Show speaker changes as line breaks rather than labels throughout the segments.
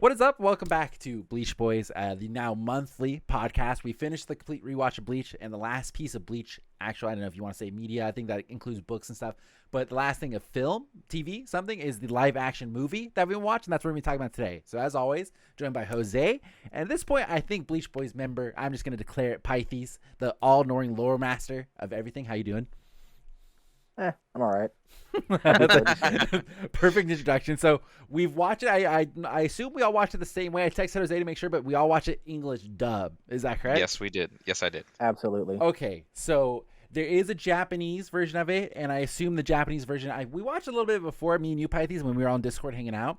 What is up? Welcome back to Bleach Boys, the now monthly podcast. We finished the complete rewatch of Bleach, and the last piece of Bleach, actually, I don't know if you want to say media, I think that includes books and stuff, but the last thing of film, TV, something, is the live action movie that we've been watching. That's what we're going to be talking about today. So as always, joined by Jose, and at this point, I think Bleach Boys member, I'm just going to declare it Pithese, the all-knowing lore master of everything. How you doing?
I'm all right.
Perfect introduction. So we've watched it. I assume we all watched it the same way. I texted Jose to make sure, but we all watched it English dub. Is that correct?
Yes, we did. Yes, I did.
Absolutely.
Okay, so there is a Japanese version of it, and I assume the Japanese version. We watched a little bit before, me and you, Pithese, when we were on Discord hanging out.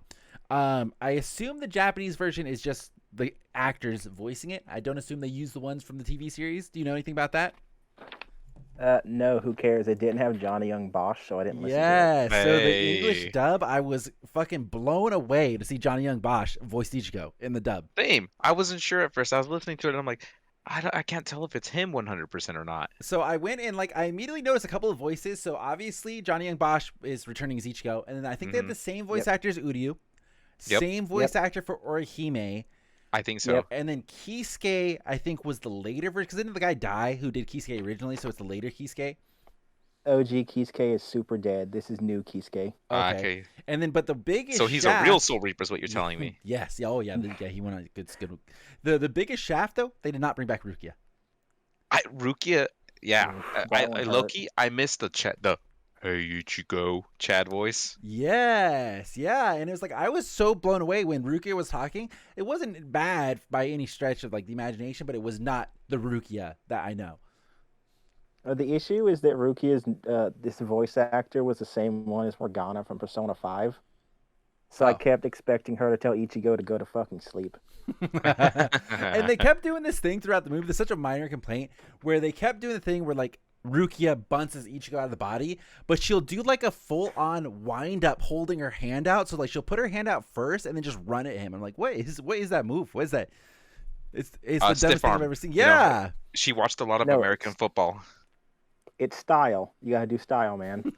I assume the Japanese version is just the actors voicing it. I don't assume they use the ones from the TV series. Do you know anything about that?
No, who cares? It didn't have Johnny Young Bosch, so I didn't listen to it.
Yeah, so the
Hey.
English dub, I was fucking blown away to see Johnny Young Bosch voice Ichigo in the dub.
Same. I wasn't sure at first. I was listening to it, and I'm like, I can't tell if it's him 100% or not.
So I went and I immediately noticed a couple of voices. So obviously Johnny Young Bosch is returning as Ichigo, and then I think they have the same voice actor as Uryu,
Yep.
same voice actor for Orihime.
I think so.
Yep.
And then Kisuke, I think, was the later version, because didn't the guy die who did Kisuke originally? So it's the later Kisuke.
OG Kisuke is super dead. This is new Kisuke.
Okay.
And then, but the biggest
So he's
shaft,
a real Soul Reaper, is what you're telling me.
Yes. Yeah. Oh, yeah. Yeah. He went on good. The biggest shaft though, they did not bring back Rukia.
Rukia, yeah.
That one hurt.
Loki, I missed the Hey Ichigo Chad voice.
Yes, yeah, and it was like I was so blown away when Rukia was talking. It wasn't bad by any stretch of like the imagination, but it was not the Rukia that I know.
The issue is that Rukia's this voice actor was the same one as Morgana from Persona 5. So I
Oh.
kept expecting her to tell Ichigo to go to fucking sleep.
And they kept doing this thing throughout the movie. There's such a minor complaint where they kept doing the thing where like Rukia bounces Ichigo out of the body, but she'll do like a full-on wind-up holding her hand out. So like she'll put her hand out first and then just run at him. I'm like, what is that move? What is that? It's the dumbest
stiff
thing I've
arm.
ever seen.
You know,
Yeah.
She watched a lot of
No,
American football.
It's style. You gotta do style, man.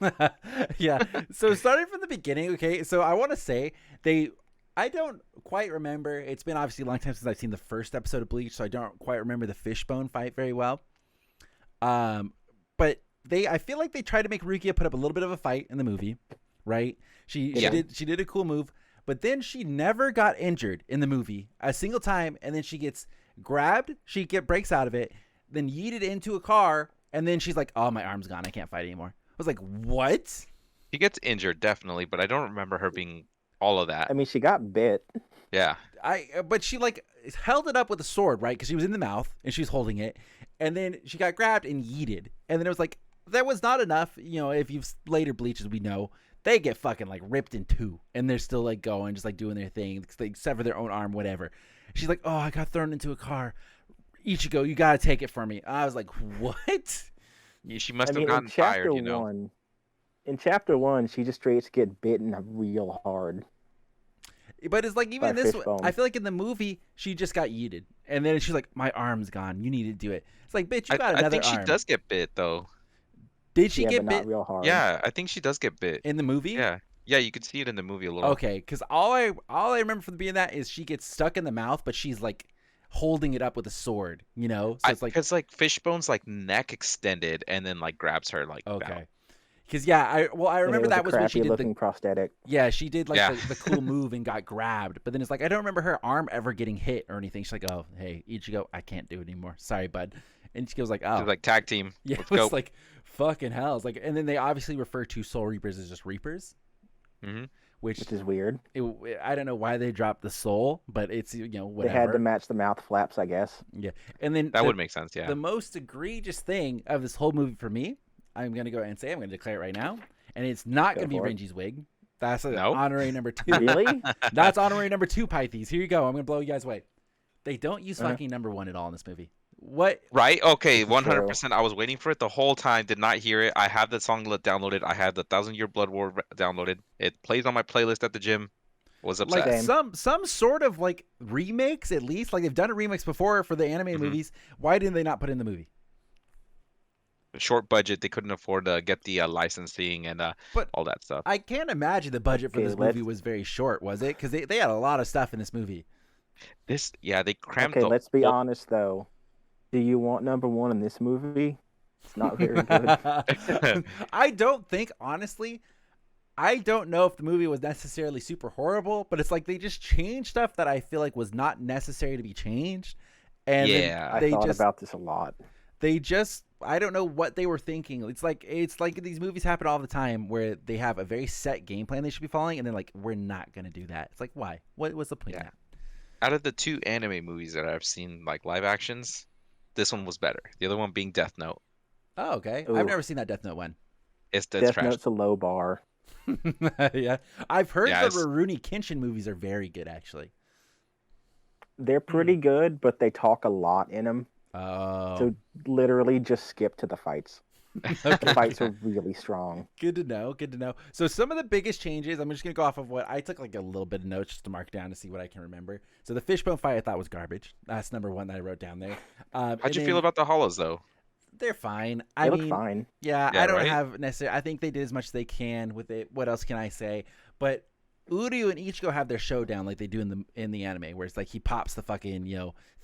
Yeah. So starting from the beginning, okay. So I want to say I don't quite remember. It's been obviously a long time since I've seen the first episode of Bleach, so I don't quite remember the fishbone fight very well. But I feel like they tried to make Rukia put up a little bit of a fight in the movie, right? She did a cool move, but then she never got injured in the movie a single time, and then she gets grabbed, breaks out of it, then yeeted into a car, and then she's like, "Oh, my arm's gone. I can't fight anymore." I was like, "What?"
She gets injured, definitely, but I don't remember her being all of that.
I mean, she got bit.
Yeah.
But she like held it up with a sword, right? Because she was in the mouth and she was holding it, and then she got grabbed and yeeted, and then it was like that was not enough. You know, if you've later Bleaches, we know they get fucking like ripped in two, and they're still like going, just like doing their thing. They sever their own arm, whatever. She's like, "Oh, I got thrown into a car. Ichigo, you gotta take it from me." I was like, "What?"
She must
I
have
mean,
gotten
in chapter
tired, you know.
in chapter 1, she just straight get bitten real hard.
But it's like even
By
in this
fishbone.
one, I feel like in the movie she just got yeeted, and then she's like, "My arm's gone. You need to do it." It's like, bitch, you got
I
another
think
arm.
she does get bit, though.
Did she
Yeah,
get
but
bit
not real hard.
Yeah, I think she does get bit.
in the movie?
Yeah. Yeah, you could see it in the movie a little.
Okay, because all I remember from being that is she gets stuck in the mouth, but she's like holding it up with a sword, you know. So it's like
because like Fishbone's like neck extended and then like grabs her like
okay,
down.
because yeah, I
And it
remember that
a
was when she
crappy
did
looking prosthetic.
she did like
Yeah.
the cool move and got grabbed, but then it's like I don't remember her arm ever getting hit or anything. She's like, "Oh, hey, Ichigo, I can't do it anymore. Sorry, bud." And she goes like, "Oh,
She's like tag team.
yeah."
Let's
It was
go.
like fucking hell. It's like, and then they obviously refer to Soul Reapers as just Reapers,
hmm
Which is weird.
I don't know why they dropped the soul, but it's whatever.
They had to match the mouth flaps, I guess.
Yeah, and then
That would make sense, yeah.
the most egregious thing of this whole movie for me, I'm gonna go ahead and say, I'm gonna declare it right now, and it's not
Go
gonna be
for it.
Renji's wig. That's an
No?
honorary number 2.
Really?
That's honorary number 2, Pithese. Here you go. I'm gonna blow you guys away. They don't use
Uh-huh.
fucking number 1 at all in this movie. What?
Right? Okay,
This is
100%. I was waiting for it the whole time. Did not hear it. I have the song downloaded. I had the 1,000 Year Blood War downloaded. It plays on my playlist at the gym. Was upset.
Like
Same.
some sort of like remakes at least. Like they've done a remix before for the animated
Mhm.
movies. Why didn't they not put it in the movie?
short budget. They couldn't afford to get the licensing and
But
all that stuff.
I can't imagine the budget for
Okay,
this movie was very short, was it? Because they had a lot of stuff in this movie.
They crammed
Okay,
the
let's be
whole-
honest though. Do you want number one in this movie? It's not very good.
I don't think, honestly, I don't know if the movie was necessarily super horrible, but it's like they just changed stuff that I feel like was not necessary to be changed. And then
Yeah.
I thought about this a lot.
they just I don't know what they were thinking. It's like these movies happen all the time where they have a very set game plan they should be following, and then like we're not gonna do that. It's like, why? What was the point of that?
Out of the 2 anime movies that I've seen, like live actions, this one was better. The other one being Death Note.
Oh, okay.
Ooh.
I've never seen that Death Note one.
It's
Death
trash.
Note's a low bar.
Yeah, I've heard
Yeah,
the
it's-
Rurouni Kenshin movies are very good, actually.
They're pretty good, but they talk a lot in them.
Oh,
So literally just skip to the fights. The
okay.
fights are really strong.
Good to know. Good to know. So some of the biggest changes, I'm just gonna go off of what I took like a little bit of notes just to mark down to see what I can remember. So the fishbone fight I thought was garbage. That's number one that I wrote down there.
How'd you feel about the hollows though?
They're fine.
They
I
look
mean,
fine.
yeah,
Yeah,
I don't
right?
have necessarily. I think they did as much as they can with it. What else can I say? But Uryu and Ichigo have their showdown like they do in the anime, where it's like he pops the fucking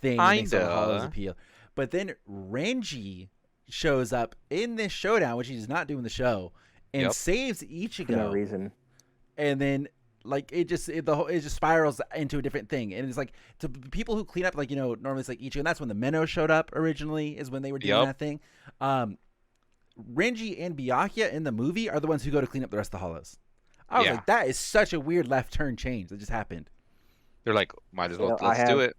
thing and makes all the hollows
Kinda.
appeal. But then Renji shows up in this showdown, which he does not do in the show, and
Yep.
saves
For no
Ichigo.
reason.
And then like it just spirals into a different thing. And it's like to people who clean up, like normally it's like Ichigo, and that's when the Menno showed up originally, is when they were doing
Yep.
that thing. Renji and Byakuya in the movie are the ones who go to clean up the rest of the hollows. I was
Yeah.
like, that is such a weird left turn change that just happened.
They're like, might as well
I
let's do
have-
it.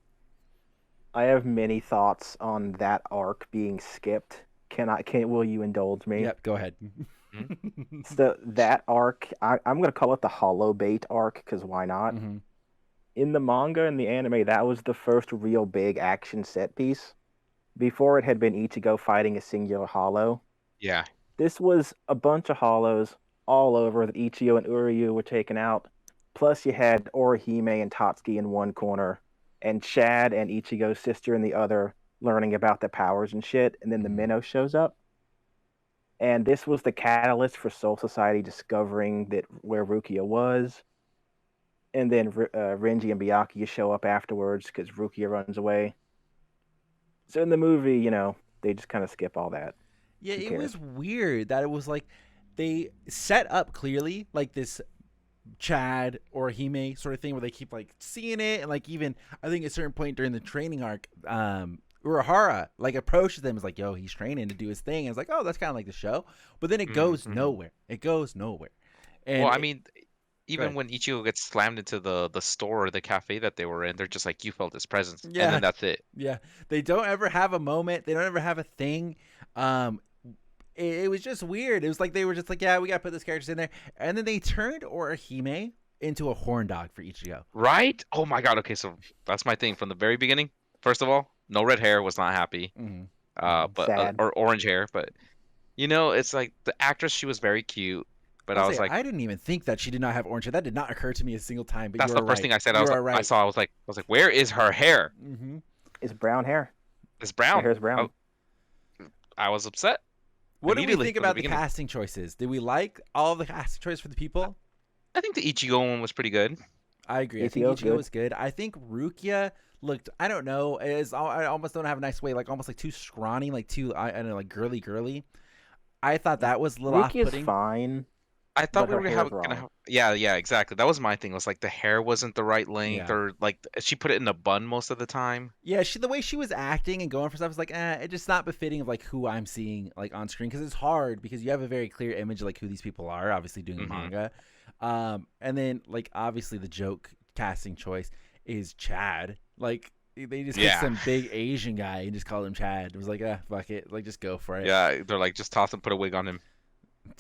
I have many thoughts on that arc being skipped. Will you indulge me?
Yep, go ahead.
That arc, I'm going to call it the hollow bait arc, because why not?
Mhm.
In the manga and the anime, that was the first real big action set piece. Before it had been Ichigo fighting a singular hollow.
Yeah.
This was a bunch of hollows all over that Ichigo and Uryu were taken out. Plus you had Orihime and Tatsuki in one corner, and Chad and Ichigo's sister in the other, learning about the powers and shit, and then the Minnow shows up. And this was the catalyst for Soul Society discovering that where Rukia was. And then Renji and Byakuya show up afterwards because Rukia runs away. So in the movie, they just kind of skip all that.
Yeah,
Who
it
cares?
was weird that it was like they set up clearly like this Chad or Hime sort of thing where they keep like seeing it, and like even I think at a certain point during the training arc, Urahara like approaches them, is like, yo, he's training to do his thing, and it's like, oh, that's kind of like the show, but then it goes
Mhm.
nowhere. It goes nowhere. And
Well, I
it-
mean, even
ahead.
when Ichigo gets slammed into the store or the cafe that they were in, they're just like, you felt his presence.
Yeah.
And then that's it.
yeah, they don't ever have a moment. They don't ever have a thing. It was just weird. It was like they were just like, yeah, we gotta put this characters in there, and then they turned Orihime into a horn dog for Ichigo.
Right? Oh my god. Okay, so that's my thing from the very beginning. First of all, no red hair, was not happy.
Mm-hmm.
But
Sad.
or orange hair, but it's like the actress, she was very cute, but I was like,
I didn't even think that she did not have orange hair. That did not occur to me a single time. But
that's
you
the
are
first
right.
thing I said.
You
I was
are
like, I
right.
saw, I was like, where is her hair?
Mm-hmm.
It's brown hair.
It's
Her
brown.
hair's brown.
I was upset.
What do we
Immediately
think
from the
about the
beginning.
casting choices? Did we like all of the casting choices for the people?
I think the Ichigo one was pretty good.
I agree. I think
Ichigo's
Ichigo
good.
was good. I think Rukia looked, I don't know, I almost don't have a nice way, like almost like too scrawny, like too, I don't know, like girly. I thought that was a little
Rukia's
off-putting.
I
fine.
thought
But
we
her
were
hair's
gonna
wrong.
have, yeah, exactly. That was my thing. Was like the hair wasn't the right length,
Yeah.
or like she put it in a bun most of the time.
Yeah, the way she was acting and going for stuff was like, it's just not befitting of like who I'm seeing like on screen, because it's hard because you have a very clear image of like who these people are, obviously doing the
Mhm.
manga, and then like obviously the joke casting choice is Chad. Like they just
Yeah.
get some big Asian guy and just call him Chad. It was like, fuck it, like just go for it.
Yeah, they're like, just toss him, put a wig on him.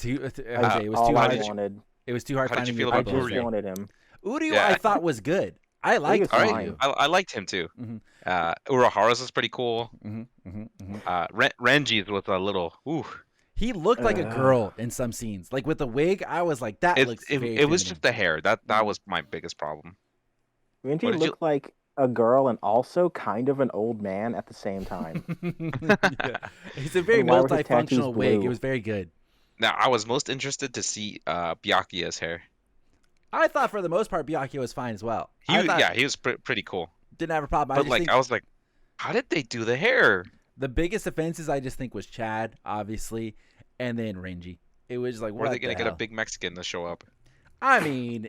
It was
All
too
I
hard.
wanted.
It was too hard
how did you
finding
feel
your
I
about
people.
just
Uryu?
wanted him.
Uryu,
Yeah.
I thought was good. I liked
was
All right,
fine.
Uryu.
I liked him too.
Mhm.
Urahara's was pretty cool.
Mhm.
Renji's was a little, ooh.
He looked like a
Ugh.
girl in some scenes. Like with the wig, I was like, that looks very
It was
feminine.
just the hair. That was my biggest problem.
Renji
What did you-
looked like a girl and also kind of an old man at the same time.
Yeah. It's a very
And why were his tattoos
multifunctional wig. It
blue?
was very good.
Now, I was most interested to see Byakuya's hair.
I thought for the most part Byakuya was fine as well.
He was pretty cool.
Didn't have a problem. I
But
just
like,
think
I was like, how did they do the hair?
the biggest offenses I just think was Chad, obviously, and then Renji. It was like,
Where are
what
they gonna
the
get a
hell?
big Mexican to show up?
I mean,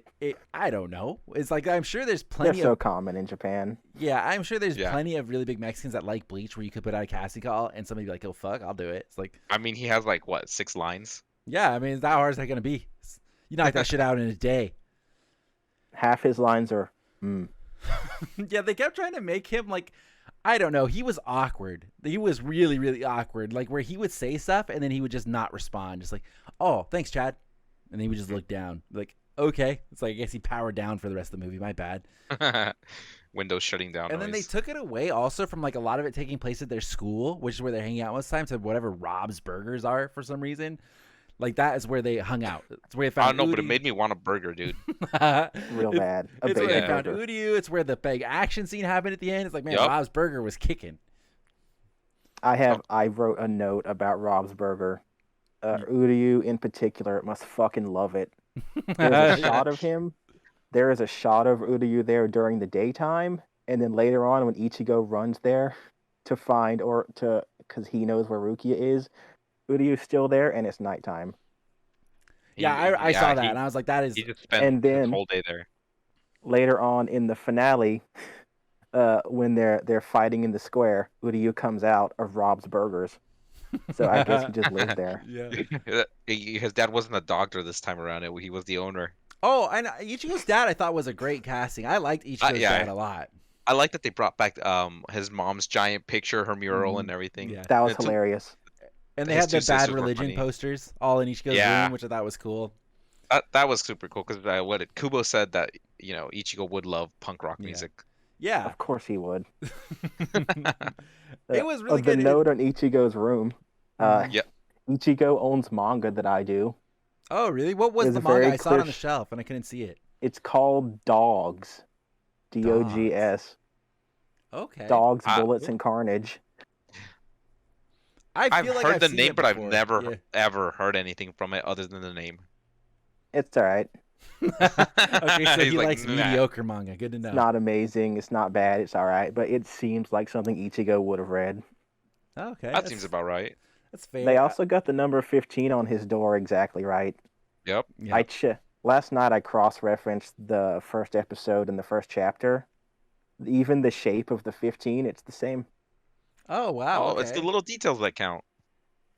I don't know. It's like I'm sure there's
They're
plenty
so
of
common in Japan.
yeah. I'm sure there's
Yeah.
plenty of really big Mexicans that like Bleach where you could put out a casting call and somebody be like, "Oh fuck, I'll do it." It's like,
I mean, he has like what, 6 lines?
yeah. I mean, how hard is that gonna be? You knock that shit out in a day.
Half his lines are,
Yeah, they kept trying to make him like, I don't know. He was awkward. He was really, really awkward. Like where he would say stuff and then he would just not respond. Just like, "Oh, thanks, Chad," and then he would just look down. Like, okay. It's like I guess he powered down for the rest of the movie. My bad.
Windows shutting down
And then they
noise.
took it away also from like a lot of it taking place at their school, which is where they're hanging out most times, to whatever Rob's Burgers are for some reason. Like that is where they hung out. It's where they
I
found
don't know, but it
Udi.
made me want a burger, dude.
real bad. A
It's where
big
they found
burger.
Udiu. It's where the big action scene happened at the end. It's like, man,
Yup.
Rob's Burger was kicking.
I wrote a note about Rob's Burger. Uryu in particular must fucking love it. There's a shot of him. There is a shot of Uryu there during the daytime, and then later on when Ichigo runs there to find because he knows where Rukia is, Uryu's still there and it's nighttime.
Yeah, I saw that,
he,
and I was like, that is.
he just spent
And
his
then-
whole day there.
Later on in the finale, when they're fighting in the square, Uryu comes out of Rob's Burgers. So I guess he just lives there.
Yeah.
His dad wasn't a doctor this time around. He was the owner.
Oh, and Ichigo's dad I thought was a great casting. I liked Ichigo's
yeah.
dad a lot.
I like that they brought back his mom's giant picture, her mural, and everything.
Yeah.
That was
It's a-
hilarious.
And they
His
had the
two
bad
sisters were
religion
funny.
posters all in Ichigo's
Yeah.
room, which I thought was cool.
That was super cool because Kubo said that Ichigo would love punk rock
Yeah.
music.
Yeah.
Of course he would.
It was really
The
good.
note on Ichigo's room.
Yep.
Ichigo owns manga that I do.
Oh, really? What was
There's
the
a
manga?
very
I saw it on
clear
the shelf and I couldn't see it.
It's called Dogs. Dogs.
Okay.
Dogs,
Ah,
Bullets, and Carnage.
I
I've
feel like
heard
I've
the
seen
name,
it
but I've
before.
never
Yeah.
ever heard anything from it other than the name.
It's alright.
Okay, so
He's
he
like,
likes
"Nah."
mediocre manga. Good to know.
It's not amazing. It's not bad. It's alright. But it seems like something Ichigo would have read.
Okay.
That seems about right.
That's fair.
They also got the number 15 on his door exactly right.
Yep.
Yeah.
Last night I cross-referenced the first episode and the first chapter. Even the shape of the 15, it's the same.
Oh wow.
Oh,
okay.
it's the little details that count.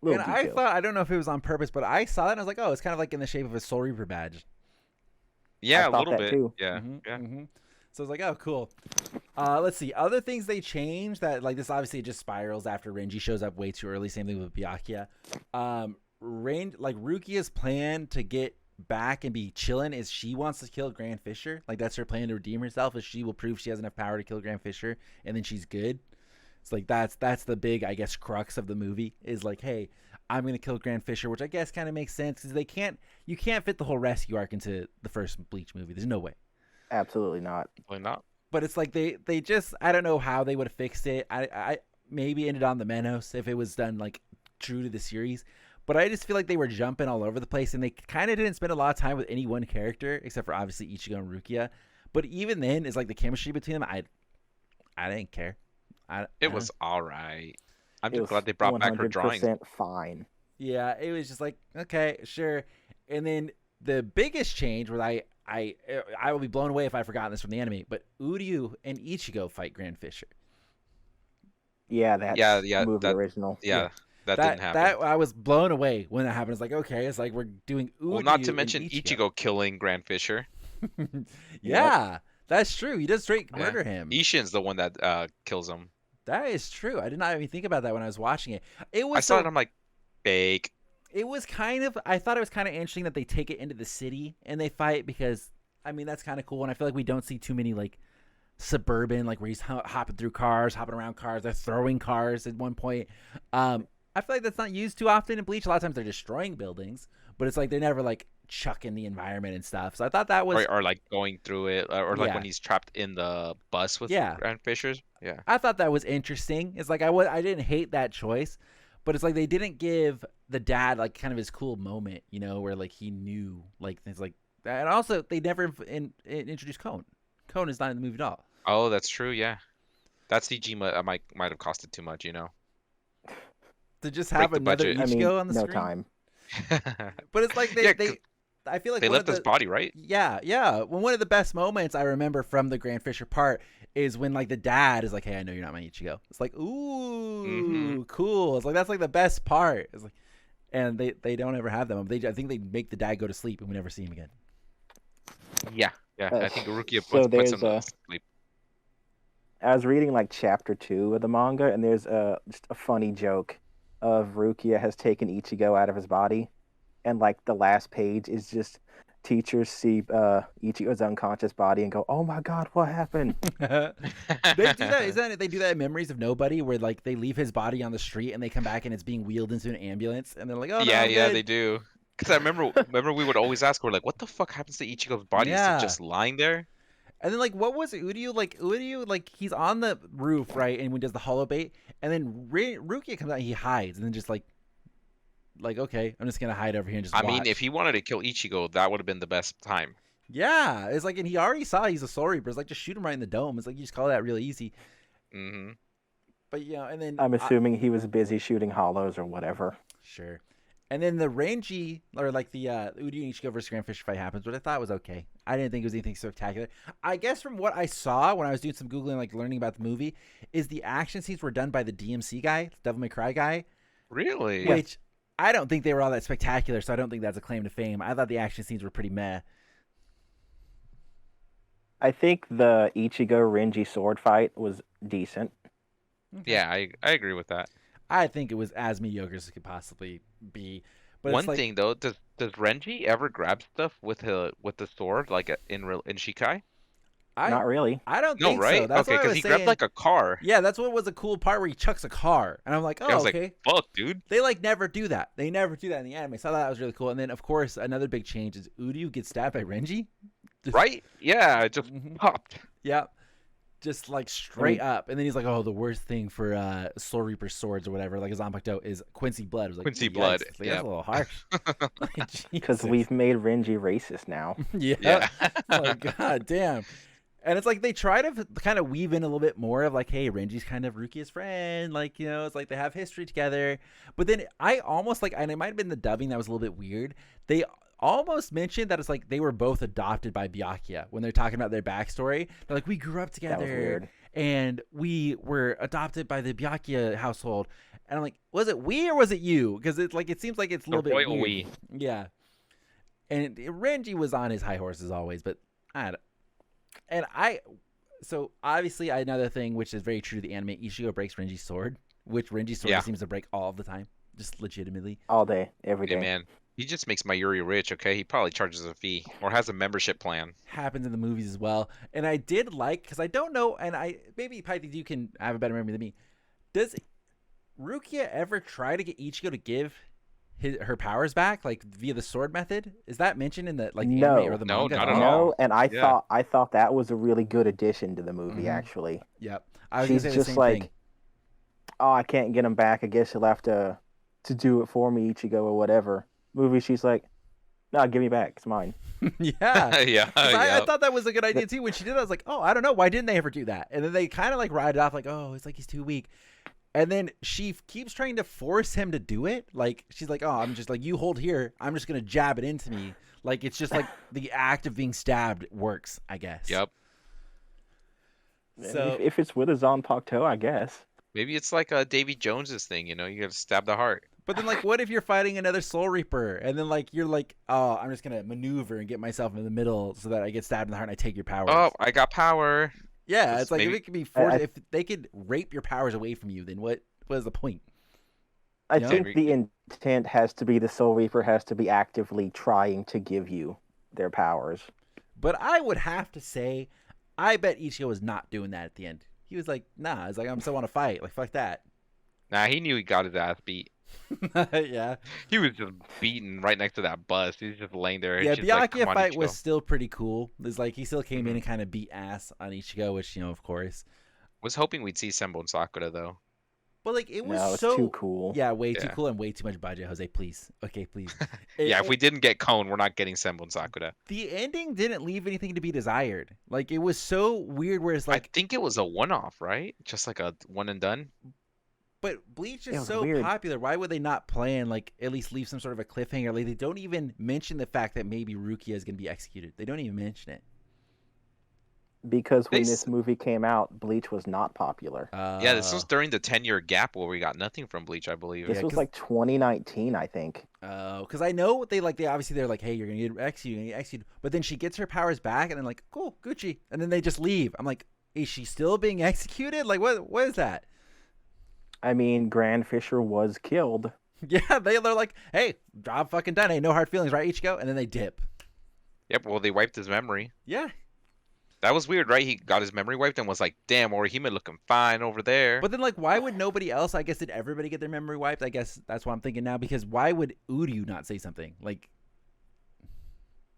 Little
And I
details.
thought, I don't know if it was on purpose, but I saw that and I was like, oh, it's kind of like in the shape of a Soul Reaper badge.
Yeah, a
thought
little
that
bit.
too.
Yeah.
Mhm,
Yeah.
mhm. So I was like, oh, cool. Let's see. Other things they changed that, like, this obviously it just spirals after Renji shows up way too early. Same thing with Byakuya. Rukia's plan to get back and be chillin' is she wants to kill Grand Fisher. Like, that's her plan to redeem herself, is she will prove she has enough power to kill Grand Fisher, and then she's good. It's like, that's the big, I guess, crux of the movie, is like, hey, I'm going to kill Grand Fisher, which I guess kind of makes sense, because you can't fit the whole rescue arc into the first Bleach movie. There's no way.
Absolutely not.
Why not?
But it's like they just, I don't know how they would have fixed it. I maybe ended on the Menos if it was done like true to the series. But I just feel like they were jumping all over the place, and they kind of didn't spend a lot of time with any one character except for obviously Ichigo and Rukia. But even then, it's like the chemistry between them. I didn't care.
It was all right. I'm
It
just
was
glad they brought back her drawings.
100% fine.
Yeah, it was just like, okay, sure. And then the biggest change was I will be blown away if I've forgotten this from the anime, but Uryu and Ichigo fight Grand Fisher.
Yeah, that's
Yeah,
movie
that-
original.
Yeah, that didn't happen.
That I was blown away when that happened. It's like, okay, it's like we're doing Uryu
Well, not to
and
mention Ichigo killing Grand Fisher.
Yeah, that's true. He does straight
Yeah.
murder him.
Ishin's the one that kills him.
That is true. I did not even think about that when I was watching it. It was
I saw
so-
it. I'm like, fake.
It was kind of, I thought it was kind of interesting that they take it into the city and they fight, because I mean that's kind of cool, and I feel like we don't see too many like suburban, like where he's hopping through cars, hopping around cars, they're throwing cars at one point. I feel like that's not used too often in Bleach. A lot of times they're destroying buildings, but it's like they're never like chucking the environment and stuff. So I thought that was
or like going through it, or like
Yeah.
when he's trapped in the bus with
Yeah.
Grand Fishers. Yeah.
I thought that was interesting. It's like I didn't hate that choice, but it's like they didn't give the dad like kind of his cool moment, you know, where like he knew like it's like, and also they never introduced Cone. Cone is not in the movie at all.
Oh, that's true. Yeah. That CG might have costed too much, you know.
To just
Break
have
the
another
budget.
Ichigo on the
no
screen.
time.
But it's like
Yeah,
they I feel like
They
one
left
of
his
the,
body, right?
Yeah. Well, one of the best moments I remember from the Grand Fisher part is when like the dad is like, "Hey, I know you're not my Ichigo." It's like, ooh, cool. It's like that's like the best part. It's like, and they don't ever have them. I think they make the dad go to sleep and we never see him again.
Yeah. I think Rukia
so
puts him
there's
to sleep.
I was reading like chapter 2 of the manga, and there's just a funny joke of Rukia has taken Ichigo out of his body, and like the last page is just teachers see Ichigo's unconscious body and go, "Oh my God, what happened?"
They do that. They do that in Memories of Nobody, where like they leave his body on the street and they come back and it's being wheeled into an ambulance, and they're like, "Oh no,
Yeah,
I'm good."
they do. Because I remember we would always ask, we're like, what the fuck happens to Ichigo's body? Is
Yeah.
it just lying there?
And then like, what was Uryu like? Uryu like he's on the roof, right? And when he does the hollow bait, and then Rukia comes out, and he hides, and then just like okay, I'm just gonna hide over here and just.
I mean,
watch.
if he wanted to kill Ichigo, that would have been the best time.
Yeah, it's like, and he already saw he's a Soul Reaper. It's like just shoot him right in the dome. It's like you just call that real easy.
hmm
But yeah, and then
I'm assuming he was busy shooting hollows or whatever.
Sure. And then the Renji, or like the Uryu and Ichigo versus Grand Fisher fight happens, which I thought was okay. I didn't think it was anything spectacular. I guess from what I saw when I was doing some Googling, like learning about the movie, is the action scenes were done by the DMC guy, Devil May Cry guy.
Really?
Which I don't think they were all that spectacular, so I don't think that's a claim to fame. I thought the action scenes were pretty meh.
I think the Ichigo Renji sword fight was decent.
Okay.
Yeah, I agree with that.
I think it was as mediocre as it could possibly be. But
One
it's like,
thing though, does Renji ever grab stuff with the sword like in Shikai?
Not really.
I don't
No,
think
right?
so. That's
Okay,
what I
because
was
he
saying.
grabbed like a car.
Yeah, that's what was a cool part where he chucks a car, and I'm like, oh,
I was
okay.
like, fuck, dude.
They like never do that. They never do that in the anime. So I thought that was really cool. And then of course another big change is Uryu gets stabbed by Renji.
Right? Yeah, it just
Mhm.
popped.
Yeah. Just like straight up. And then he's like, oh, the worst thing for Soul Reaper swords or whatever, like a Zanpakuto, is Quincy blood. I was like,
Quincy
"Yikes."
blood,
Like,
yeah.
That's a little harsh. Like,
Because
Jesus.
we've made Renji racist now.
Yeah.
Yeah.
Oh, God damn. And it's like they try to kind of weave in a little bit more of like, hey, Renji's kind of Rukia's friend. Like, you know, it's like they have history together. But then I almost like, and it might have been the dubbing that was a little bit weird. They almost mentioned that it's like they were both adopted by Byakuya when they're talking about their backstory. They're like, we grew up together.
That was weird.
And we were adopted by the Byakuya household. And I'm like, was it we or was it you? Because it's like, it seems like it's a little bit
royal
weird.
we.
Yeah. And Renji was on his high horse as always, but so obviously another thing which is very true to the anime, Ichigo breaks Renji's sword, which Renji's sword
Yeah.
seems to break all of the time, just legitimately.
All day, every day.
Hey man, he just makes Mayuri rich, okay? He probably charges a fee or has a membership plan.
Happens in the movies as well. And I did like, because I don't know, and maybe Pithese, you can have a better memory than me. Does Rukia ever try to get Ichigo to give her powers back, like via the sword method? Is that mentioned in the the
No.
anime or the
No,
manga?
not at
all?
all.
No, and
Yeah.
I thought that was a really good addition to the movie.
Mhm.
Actually,
Yep. I was
she's
gonna say
just
the same
like,
thing.
oh, I can't get him back. I guess you'll have to do it for me, Ichigo, or whatever. Movie, she's like, no, give me back. It's mine.
Yeah.
Yeah,
'Cause I
yeah.
thought that was a good idea too. When she did that, I was like, oh, I don't know. Why didn't they ever do that? And then they kind of like ride it off like, oh, it's like he's too weak. And then she keeps trying to force him to do it. Like, she's like, oh, I'm just like, you hold here. I'm just going to jab it into me. Like, it's just like the act of being stabbed works, I guess.
Yep.
So,
if it's with a Zanpakuto, I guess.
Maybe it's like a Davy Jones's thing, you know? You gotta stab the heart.
but then like, what if you're fighting another Soul Reaper? And then like, you're like, oh, I'm just going to maneuver and get myself in the middle so that I get stabbed in the heart and I take your powers.
Oh, I got power.
Yeah,
Just
it's like
maybe-
if it could be forced,
I-
if they could rape your powers away from you, then what is the point?
I
Yeah.
think the intent has to be the Soul Reaper has to be actively trying to give you their powers.
But I would have to say, I bet Ichigo was not doing that at the end. He was like, nah, it's like, I still want to fight. Like, fuck that.
Nah, he knew he got his ass beat.
Yeah.
He was just beaten right next to that bus. He's just laying there.
Yeah,
It's just like,
Byakuya
come on,
fight was
Ichigo.
still pretty cool. It's like he still came in
Mhm.
and kind of beat ass on Ichigo, which, of course.
Was hoping we'd see Senbon and Sakura though.
But like it was
No, it's too
so
cool.
yeah, way too
Yeah.
cool and way too much budget, Jose. Please, okay, please.
Yeah, if we didn't get Cone, we're not getting Senbon and Sakura.
The ending didn't leave anything to be desired. Like it was so weird. Where it's
I
like,
think it was a one-off, right? Just like a one and done.
but Bleach
It
is
was
so
weird.
popular. Why would they not plan like at least leave some sort of a cliffhanger? Like they don't even mention the fact that maybe Rukia is going to be executed. They don't even mention it.
Because when
They
this movie came out, Bleach was not popular.
Yeah, this was during the 10-year gap where we got nothing from Bleach, I believe.
This
Yeah,
was
'cause-
like 2019, I think.
Because I know they obviously they're like, hey, you're gonna get executed, you're gonna get executed. But then she gets her powers back, and then like, cool, Gucci, and then they just leave. I'm like, is she still being executed? Like, what is that?
I mean, Grand Fisheer was killed.
Yeah, they're like, hey, job fucking done. Hey, no hard feelings, right, Ichigo? And then they dip.
Yep, well, they wiped his memory.
Yeah,
That was weird, right? He got his memory wiped and was like, damn, Orihime looking fine over there.
but then like, why would nobody else? I guess did everybody get their memory wiped? I guess that's what I'm thinking now. Because why would Uryu not say something like?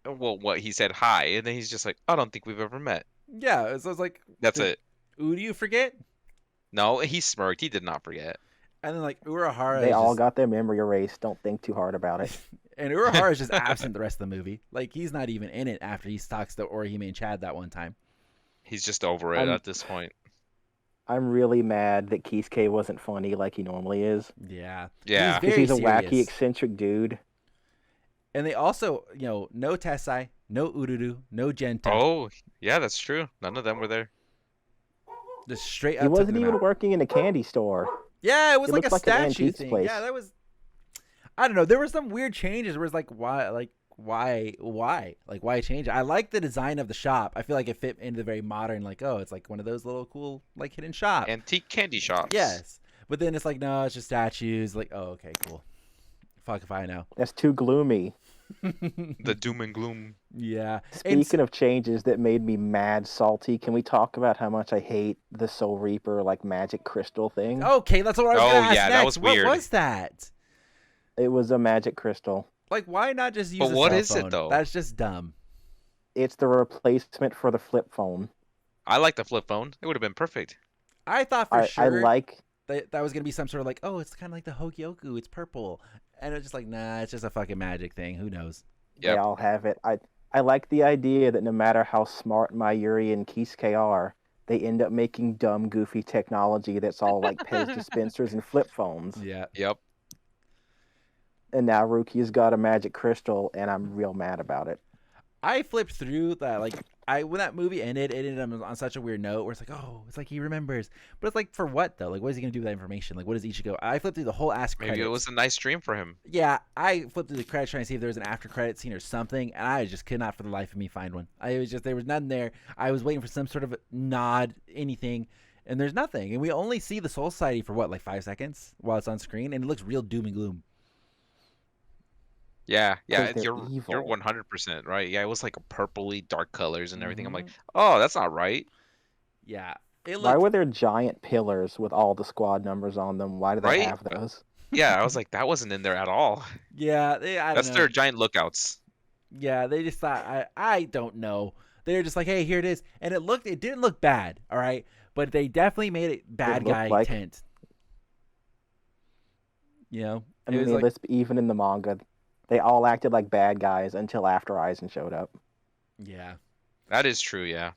Well, what he said hi, and then he's just like, I don't think we've ever met.
Yeah, so it's like,
That's
did
it.
Uryu forget?
No, he smirked. He did not forget.
And then like Urahara,
They
is
all
just,
got their memory erased. Don't think too hard about it.
and Urahara is just absent the rest of the movie. Like he's not even in it after he talks to Orihime and Chad that one time.
He's just over it at this point.
I'm really mad that Kisuke wasn't funny like he normally is.
Yeah,
Yeah.
He's
Because
very
he's a wacky,
serious.
eccentric dude.
And they also, no Tessai, no Ururu, no Genta,
Oh, yeah, that's true. None of them were there.
just straight up.
He
took
wasn't
them
even
out.
working in a candy store.
Yeah, it was
It
like a
looked like an
statue
antiques
thing.
place.
Yeah, that was. I don't know. There were some weird changes where it's like, why change it? I like the design of the shop. I feel like it fit into the very modern, like, oh, it's like one of those little cool, like, hidden shops.
Antique candy shops.
Yes, but then it's like, no, it's just statues. Like, oh, okay, cool. Fuck if I know.
That's too gloomy.
The doom and gloom.
Yeah.
Speaking of changes that made me mad salty, can we talk about how much I hate the Soul Reaper like magic crystal thing?
Okay, that's what I was
Oh,
gonna ask
yeah,
next.
that was weird.
What was that?
It was a magic crystal.
Like, why not just use
But
a
what
cell
is it,
phone?
though?
That's just dumb.
It's the replacement for the flip phone.
I like the flip phone. It would have been perfect.
I thought for
I
sure
like
that was gonna be some sort of like, oh, it's kind of like the Hogyoku. It's purple, and it's just like, nah, it's just a fucking magic thing. Who knows?
they
Yep.
all have it. I like the idea that no matter how smart Mayuri and Kisuke are, they end up making dumb, goofy technology that's all like Pez dispensers and flip phones.
Yeah.
Yep.
And now Rukia's got a magic crystal, and I'm real mad about it.
I flipped through that, like, when that movie ended, it ended up on such a weird note where it's like, oh, it's like he remembers, but it's like, for what though? Like, what is he gonna do with that information? Like, what does Ichigo? I flipped through the whole ass credits.
Maybe it was a nice dream for him.
Yeah, I flipped through the credits trying to see if there was an after credit scene or something, and I just could not for the life of me find one. There was nothing there. I was waiting for some sort of nod, anything, and there's nothing. And we only see the Soul Society for what, like 5 seconds while it's on screen, and it looks real doom and gloom.
Yeah, yeah,
'Cause they're
you're
evil.
100% right. Yeah, it was like a purpley dark colors and everything. I'm like,
Mhm.
oh, that's not right.
Yeah, it
Why
looked.
were there giant pillars with all the squad numbers on them? Why do they
Right?
have those?
Yeah, I was like, that wasn't in there at all.
Yeah, I don't
That's
know.
their giant lookouts.
Yeah, they just thought I don't know. They're just like, hey, here it is, and it didn't look bad, all right, but they definitely made it bad
looked
guy
like-
tint. You know,
I
it was
mean,
like,
even in the manga, they all acted like bad guys until after Aizen showed up.
yeah.
That is true, yeah.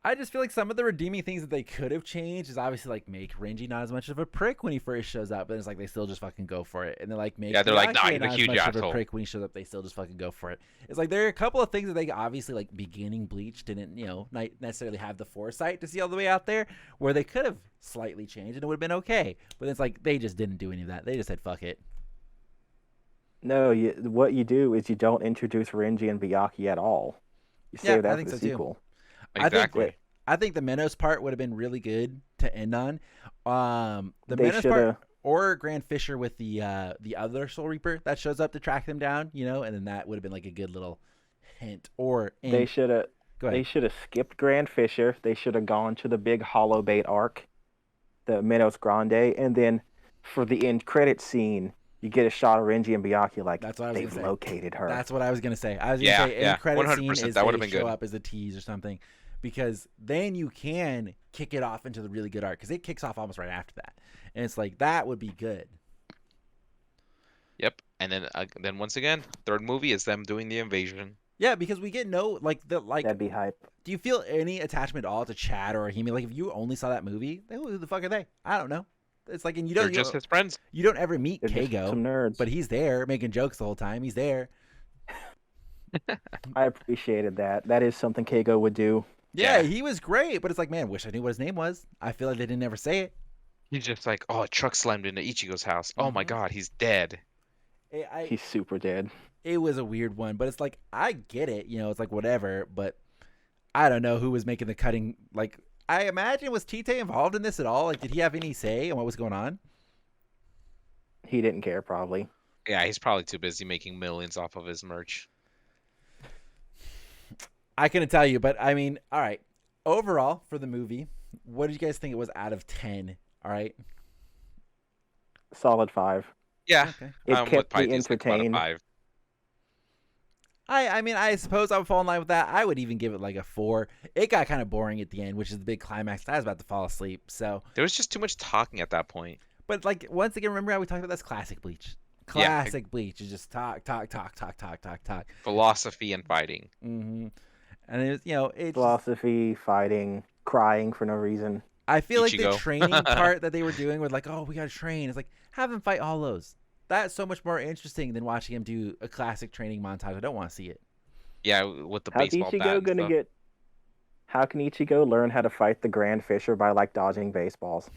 I just feel like some of the redeeming things that they could have changed is obviously like make Renji not as much of a prick when he first shows up, but it's like they still just fucking go for it, and they're like make
Yeah, they're like, nah,
Byakuya
he's a
not as
huge
much of a
asshole.
prick when he shows up, they still just fucking go for it. It's like there are a couple of things that they obviously like beginning Bleach didn't not necessarily have the foresight to see all the way out there, where they could have slightly changed and it would have been okay, but it's like they just didn't do any of that. They just said fuck it.
No, what you do is you don't introduce Renji and Byakuya at all. You
Yeah,
save
I
that
think
for the
so, too.
sequel.
Exactly.
I think the Menos part would have been really good to end on. The
They
Menos part
shoulda-
or Grand Fisher with the other Soul Reaper that shows up to track them down, and then that would have been like a good little hint. Or
They should have.
go
They
ahead.
should have skipped Grand Fisher. They should have gone to the big Hollow Bait arc, the Minos Grande, and then for the end credit scene, you get a shot of Renji and Byakuya, like
That's what I was
they've
gonna say.
located her.
That's what I was gonna say. I was gonna say end credit scene
100%,
is
that would've
they
been
show
good.
up as a tease or something, because then you can kick it off into the really good arc, because it kicks off almost right after that, and it's like that would be good.
Yep. And then once again, third movie is them doing the invasion.
Yeah, because we get no
That'd be hype.
Do you feel any attachment at all to Chad or Hime? Like if you only saw that movie, who the fuck are they? I don't know. It's like, and
They're just his friends.
You don't ever meet
They're just
Kago,
some nerds.
but he's there making jokes the whole time. He's there.
I appreciated that. That is something Kago would do.
Yeah,
Yeah.
he was great, but it's like, man, wish I knew what his name was. I feel like they didn't ever say it.
He's just like, oh, a truck slammed into Ichigo's house. Oh my
Mhm.
God, he's dead.
He's super dead.
It was a weird one, but it's like, I get it, it's like whatever, but I don't know who was making the cutting. Like, I imagine, was Tite involved in this at all? Like, did he have any say in what was going on?
He didn't care, probably.
Yeah, he's probably too busy making millions off of his merch.
I couldn't tell you, but I mean, all right. Overall, for the movie, what did you guys think it was out of 10? All right.
Solid 5.
Yeah,
Okay.
It
with
kept me
Pithese, like, about a
entertained.
5.
I mean, I suppose I would fall in line with that. I would even give it like a 4. It got kind of boring at the end, which is the big climax. I was about to fall asleep. So,
There was just too much talking at that point.
but like once again, remember how we talked about that's classic Bleach.
Yeah.
Classic Bleach is just talk.
Philosophy and fighting.
Mm-hmm. And it was, it's.
Philosophy, fighting, crying for no reason.
I feel like the
Ichigo.
training part that they were doing with like, oh, we gotta train. It's like have them fight hollows. That's so much more interesting than watching him do a classic training montage. I don't want to see it.
Yeah, with the
How's
baseball bat
Ichigo
and
gonna
stuff.
get? How can Ichigo learn how to fight the Grand Fisher by like dodging baseballs?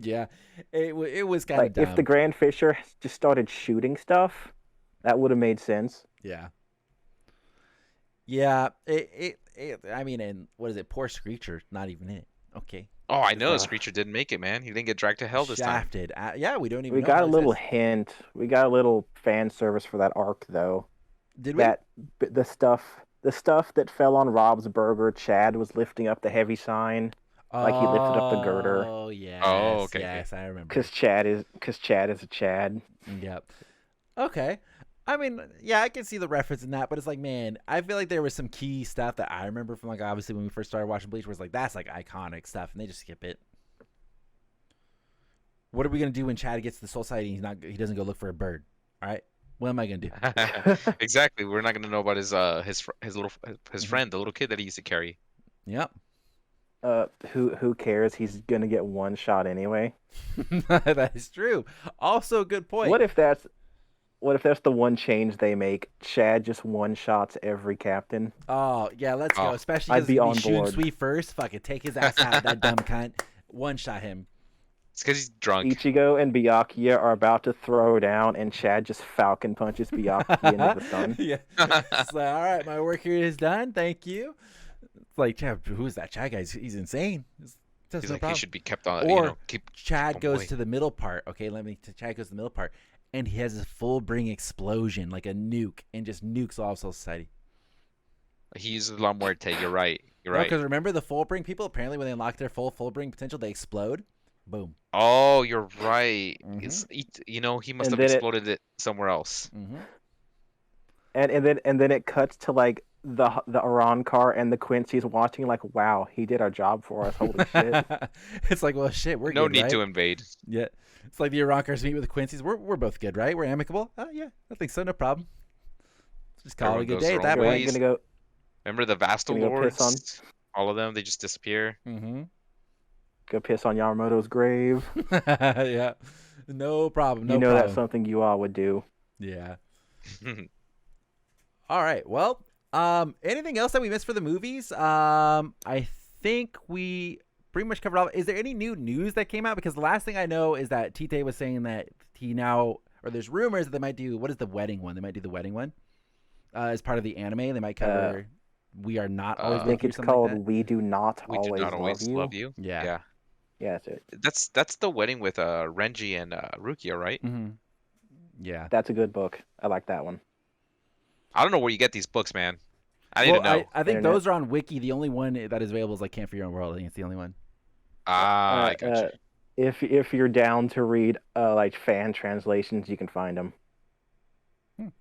Yeah, it was kind of
Like
dumb.
if the Grand Fisher just started shooting stuff, that would have made sense.
Yeah. Yeah. I mean, and what is it? Poor Screecher, not even in it. Okay.
Oh, I know.
Yeah.
Screecher didn't make it, man. He didn't get dragged to hell this time.
Shafted. Yeah, we don't even.
We
know
got
how
a
it
little
says.
hint. We got a little fan service for that arc, though.
Did we?
The stuff that fell on Rob's burger, Chad was lifting up the heavy sign like he lifted up the girder.
Oh yeah.
Oh, okay,
Yes, I remember.
because Chad is a Chad.
Yep. Okay. I mean, yeah, I can see the reference in that, but it's like, man, I feel like there was some key stuff that I remember from like obviously when we first started watching Bleach, where it's like that's like iconic stuff, and they just skip it. What are we gonna do when Chad gets to the Soul Society and he doesn't go look for a bird? All right, what am I gonna do?
Exactly. We're not gonna know about his
Mm-hmm.
friend, the little kid that he used to carry.
Yep.
Who cares? He's gonna get one shot anyway.
That is true. Also, a good point.
What if that's the one change they make? Chad just one shots every captain.
Oh yeah, let's go.
Oh,
Especially
I'd
because
be on
shooting
board.
Sweet first. Fuck it, take his ass out, that dumb cunt. One shot him.
It's because he's drunk.
Ichigo and Byakuya are about to throw down, and Chad just falcon punches Byakuya into the sun.
Yeah. It's like, all right, my work here is done. Thank you. It's like, Chad, who's that Chad guy? He's insane.
He's like, he should be kept on.
Or
keep
Chad
him
goes
away.
to the middle part. Okay, Chad goes to the middle part, and he has a full bring explosion, like a nuke, and just nukes all of Soul Society.
He uses a lot more take. You're right. You're right.
Because remember the full bring people, apparently when they unlock their full bring potential, they explode. Boom.
Oh, you're right.
Mhm.
He must
And
have
then
exploded it somewhere else.
Mm-hmm.
And then it cuts to like the Iran car and the Quincy's watching like, wow, he did our job for us. Holy shit.
It's like, well, shit, we're
No
good,
need
right?
to invade.
Yeah. It's like the Ironcars meet with the Quincy's. We're both good, right? We're amicable. Oh, yeah. I think so. No problem. Just call it a
Everyone
good
goes
day
their
at that
own
point.
ways.
Gonna go
Remember the Vastal
Gonna go piss
Lords? All of them, they just disappear.
Mm-hmm.
go piss on Yamamoto's grave.
Yeah. No problem. No
you know
problem.
that's something you all would do.
Yeah. All right. Well, anything else that we missed for the movies? I think we pretty much covered all. Is there any new news that came out? Because the last thing I know is that Tite was saying that there's rumors that they might do, what is the wedding one? They might do the wedding one as part of the anime. They might cover We Are Not Always
I
With
think
You,
it's
something
called
like that.
We Do Not
We do
Always
not always love you.
Yeah.
Yeah.
Yeah, that's it.
That's the wedding with Renji and Rukia, right?
Mm-hmm. Yeah.
That's a good book. I like that one.
I don't know where you get these books, man. I need to know.
I think
Internet.
those are on Wiki. The only one that is available is like Camp for Your Own World. I think it's the only one.
I
Uh,
got you.
If you're down to read like fan translations, you can find them.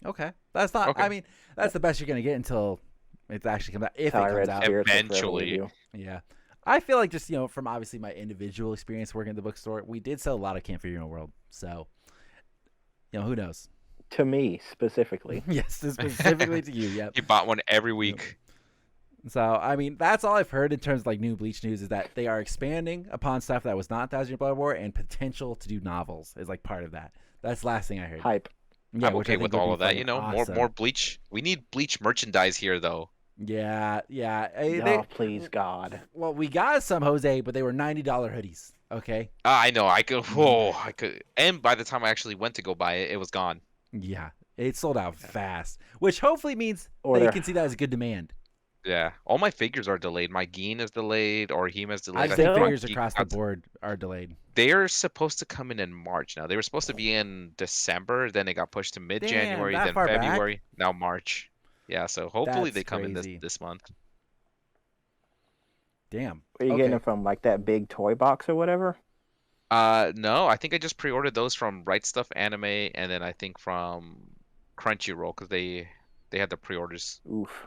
Okay, that's not.
Okay.
I mean, that's the best you're gonna get until it actually comes out. If
That's how
it
I
comes
read
out,
Spirits Will Forever
Eventually.
Leave You.
yeah. I feel like just from obviously my individual experience working at the bookstore, we did sell a lot of Camp for Your Own World. So, who knows?
To me specifically.
Yes, specifically to you. Yep.
He bought one every week.
So, I mean, that's all I've heard in terms of like new Bleach news is that they are expanding upon stuff that was not Thousand Year Blood War, and potential to do novels is like part of that. That's the last thing I heard.
Hype.
Yeah,
I'm
which I
okay
think
with
would
all
be
of that.
fucking
More
awesome.
more Bleach. We need Bleach merchandise here, though.
Yeah.
Oh, please, God.
Well, we got some, Jose, but they were $90 hoodies. Okay.
I know. I could. Whoa. I could. And by the time I actually went to go buy it, it was gone.
Yeah, it sold out fast, which hopefully means
Or
they
they're-
can see that as a good demand.
Yeah. All my figures are delayed. My Gin is delayed. Orihime is delayed.
I
I
think
still-
figures
Monkey
across the
got-
board are delayed.
They're supposed to come in March now. They were supposed to be in December. Then it got pushed to mid-January.
that
Then
far back?
February. Now March. Yeah. So hopefully
That's
they come in
crazy.
this month.
Damn.
Where you
Okay.
getting them from? Like that big toy box or whatever?
No. I think I just pre-ordered those from Right Stuff Anime, and then I think from Crunchyroll because they had the pre-orders.
Oof.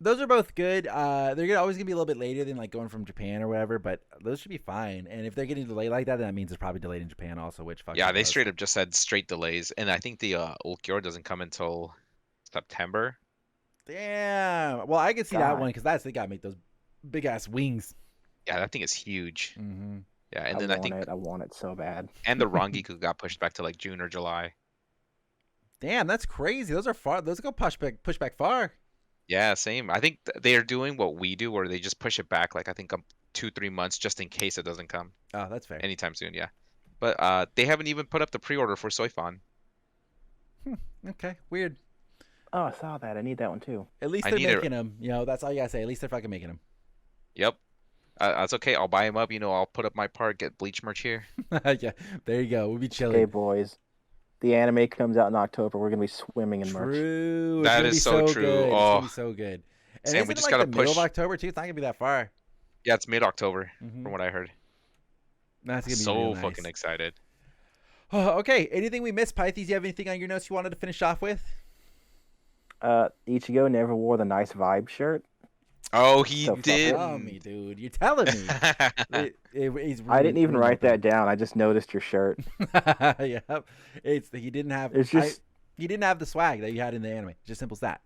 Those are both good. They're always gonna be a little bit later than like going from Japan or whatever, but those should be fine. And if they're getting delayed like that, then that means it's probably delayed in Japan also, which fucking
Yeah, they
blows.
straight up just said straight delays, and I think the Ulquiorra doesn't come until September.
Damn. Well, I could see that
God.
one because they gotta make those big ass wings.
Yeah, that thing is huge.
Mm-hmm.
Yeah, and then I think
I want it so bad.
and the Rangiku got pushed back to like June or July.
Damn, that's crazy. Those are far. Those go push back far.
Yeah, same. I think they are doing what we do, where they just push it back like I think 2-3 months just in case it doesn't come
Oh, that's fair.
anytime soon. Yeah, but they haven't even put up the pre-order for Soifan.
Okay, weird.
Oh, I saw that. I need that one too.
At least
I
they're
need it.
making them. That's all you gotta say. At least they're fucking making them.
Yep, that's okay. I'll buy him up. I'll put up my part, get Bleach merch here.
Yeah, there you go. We'll be
Okay,
chilling.
boys. The anime comes out in October. We're gonna be swimming in merch.
True.
That
It's
is
gonna be
so true.
Good. It's
Oh.
gonna be so good. And
Sam,
isn't
we
it
just
like
gotta
the middle of
push-
October too? It's not gonna be that far.
Yeah, it's mid-October
Mhm.
from what I heard.
That's gonna be
So
real nice.
fucking excited.
Oh, okay. Anything we missed, Pithese? You have anything on your notes you wanted to finish off with?
Ichigo never wore the nice vibe shirt.
Oh, he
So fucking-
did.
Tell me, dude. You're telling me. He's
I didn't even
really
write that down. I just noticed your shirt.
Yep. He didn't have.
It's just
he didn't have the swag that you had in the anime. Just simple as that.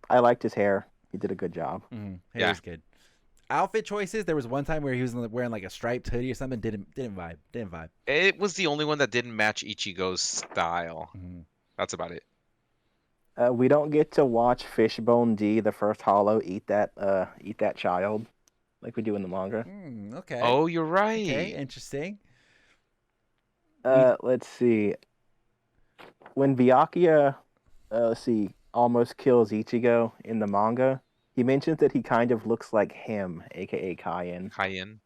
I liked his hair. He did a good job.
Mm-hmm. Hair
Yeah.
was good. Outfit choices. There was one time where he was wearing like a striped hoodie or something. Didn't vibe. Didn't vibe.
It was the only one that didn't match Ichigo's style.
Mm-hmm.
That's about it.
We don't get to watch Fishbone D, the first hollow, eat that child, like we do in the manga.
Okay.
Oh, you're right.
Okay. Interesting.
Let's see. When Byakuya, almost kills Ichigo in the manga, he mentions that he kind of looks like him, aka Kaien.
Cayenne.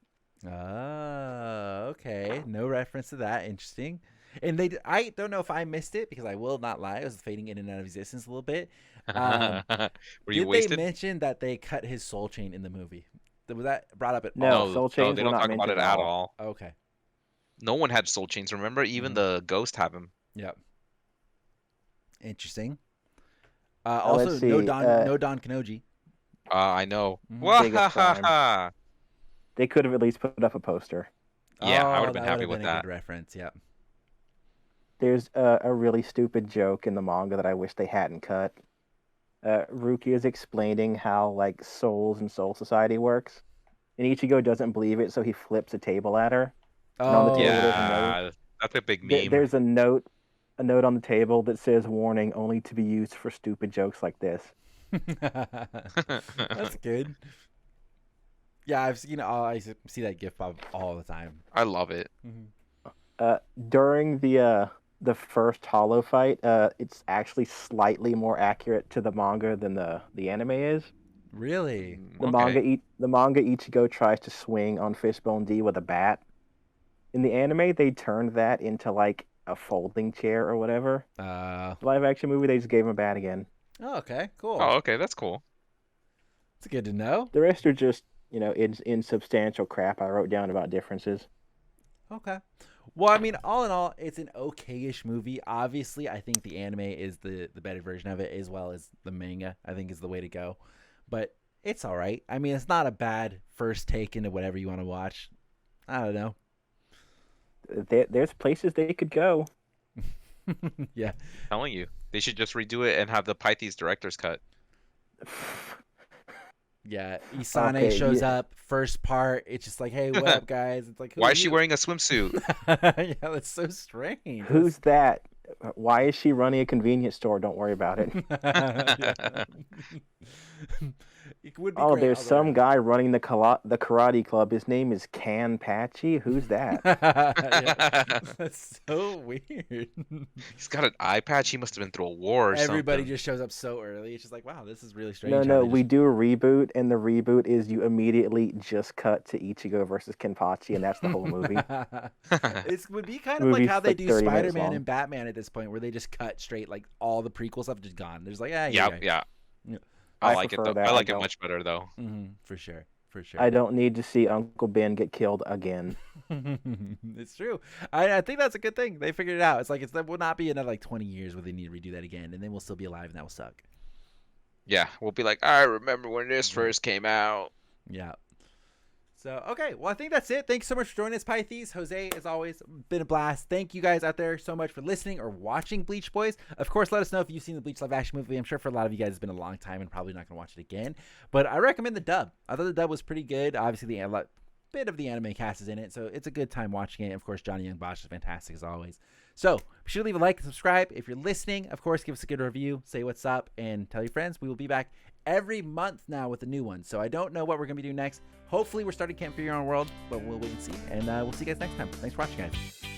Okay. No reference to that. Interesting. And I don't know if I missed it because I will not lie. I was fading in and out of existence a little bit.
Were you
Did
wasted?
they mention that they cut his soul chain in the movie? Was that brought up at
No,
all?
soul chains
they
were
don't
not
talk about it
mentioned
at
at
all.
Okay.
No one had soul chains. Remember, even
Mhm.
the ghost have him.
Yep. Interesting.
let's
Also, no
see,
Don Kanoji.
I know.
Mhm.
Biggest crime.
Wahahaha.
They could have at least put up a poster.
Yeah, I
Oh,
would have been
that
happy
would've
with
been a
that.
good reference. Yep.
There's a really stupid joke in the manga that I wish they hadn't cut. Rukia is explaining how like souls and Soul Society works, and Ichigo doesn't believe it, so he flips a table at her. on the
Oh,
table, there's a
Yeah, that's a big meme.
There's a note on the table that says "Warning: only to be used for stupid jokes like this."
That's good. Yeah, I see that GIF pop all the time.
I love it.
During the first Hollow fight, it's actually slightly more accurate to the manga than the anime is.
Really?
The
Okay.
manga Ichigo tries to swing on Fishbone D with a bat. In the anime, they turned that into like a folding chair or whatever. Live action movie, they just gave him a bat again.
Okay, cool.
Oh, okay, that's cool.
It's good to know.
The rest are just insubstantial crap I wrote down about differences.
Okay. Well, I mean, all in all, it's an okay-ish movie. Obviously, I think the anime is the better version of it, as well as the manga. I think is the way to go. But it's all right. I mean, it's not a bad first take into whatever you want to watch. I don't know.
There's places they could go.
Yeah.
I'm telling you, they should just redo it and have the Pithese director's cut.
Yeah, Isane
Okay,
shows
yeah.
up, first part. It's just like, hey, what up, guys? It's like, who
Why
are
is she
you?
wearing a swimsuit?
Yeah, that's so strange.
Who's that? Why is she running a convenience store? Don't worry about it.
Yeah. It would be
Oh,
great
there's
all the
some
way
guy running the karate club. His name is Can Patchy. Who's that?
Yeah. That's so weird.
He's got an eye patch. He must have been through a war or
Everybody
something.
just shows up so early. It's just like, wow, this is really strange.
No,
how
no,
they
we
just-
do a reboot, and the reboot is you immediately just cut to Ichigo versus Kenpachi, and that's the whole movie.
It would be kind of like
Movie's
how they
like
do
30 minutes
Spider-Man
long.
and Batman at this point, where they just cut straight, like all the prequel stuff just gone. There's like, yeah,
Yeah.
Yeah.
I
I
like it
prefer
though.
that.
I
I
like it
don't.
much better though.
For sure, for sure.
I don't need to see Uncle Ben get killed again.
It's true. I think that's a good thing. They figured it out. It's like that will not be another like 20 years where they need to redo that again, and then we'll still be alive, and that will suck.
Yeah, we'll be like, I remember when this first came out.
Yeah. So, okay. Well, I think that's it. Thanks so much for joining us, Pithese. Jose, as always, been a blast. Thank you guys out there so much for listening or watching Bleach Boys. Of course, let us know if you've seen the Bleach live action movie. I'm sure for a lot of you guys, it's been a long time and probably not going to watch it again. But I recommend the dub. I thought the dub was pretty good. Obviously, the bit of the anime cast is in it, so it's a good time watching it. Of course, Johnny Young Bosch is fantastic as always. So, be sure to leave a like and subscribe. If you're listening, of course, give us a good review, say what's up, and tell your friends. We will be back every month now with a new one. So I don't know what we're going to be doing next. Hopefully, we're starting Camp for Your Own World, but we'll wait and see. And we'll see you guys next time. Thanks for watching, guys.